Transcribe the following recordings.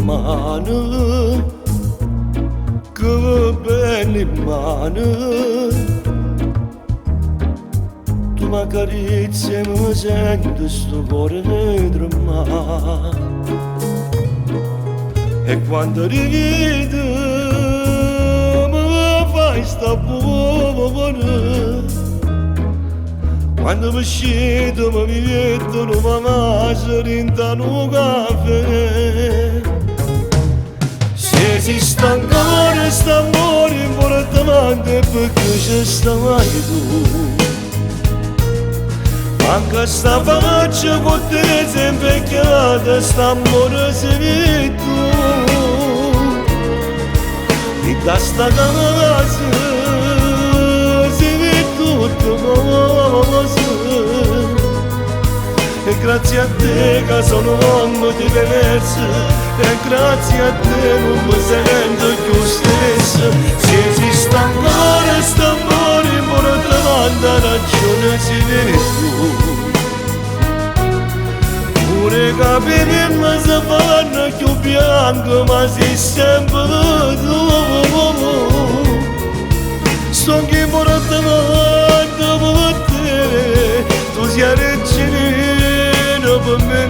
mano, che belle mano. Tu mi accarezzi e mi sento sto cuore tremare. E quando rivedo mi fai sta buona. Quando mi scedo mi mettono ma mangia rintano un caffè. Se esiste ancora st'amore importante perché c'è stai tu. Manca sta faccia con te sempre invecchiata, st'amore sei tu. E da sta casa sei tutto cosa. E grazie a te che sono uomo diverso, e grazie a te non mi sento più stesso. Se esiste ancora st'amore importante, ragione si vede tu. Pure capire ma si fanno più bianco, ma sei sempre tu. Sto che importante per te, tu sei regina per me.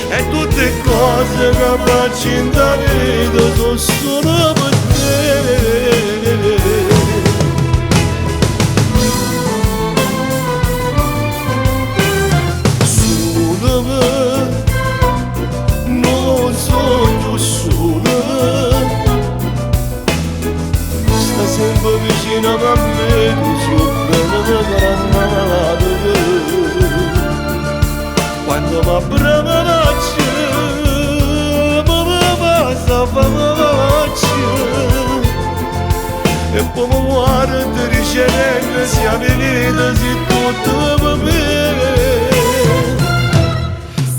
E tutte cose che faccio in ta vita sono solo per te. Solo me, non sono solo. Sta sempre vicino a me, tu sei bene quando mi abbraccia, mi passa faccia. E poi mi guarda dicendo sia venuta, sei tutto per me.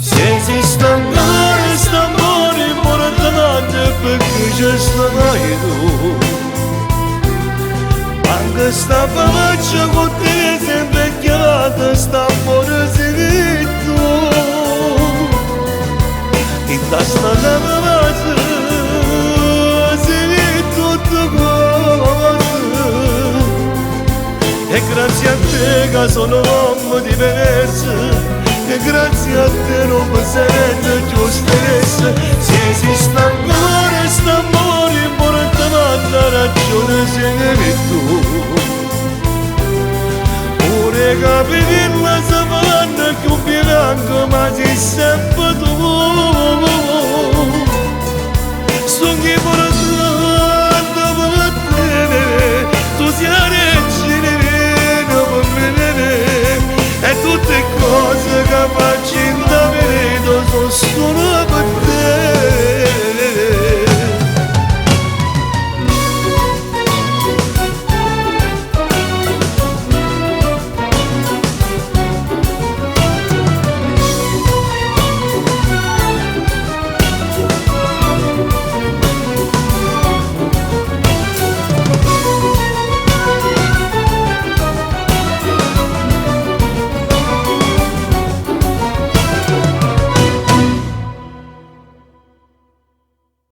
Se esiste ancora st'amore importante perché c'è stai tu. Anche sta faccia con te sei invecchiata, st'amore sei tu. E da sta casa sei tutto cosa. E grazie a te che sono uomo diverso, e grazie a te non mi sento più stesso. Se esiste ancora st'amore importante, ragione sei tu. Pure capire la si fanno più bianco, ma sei sempre tu.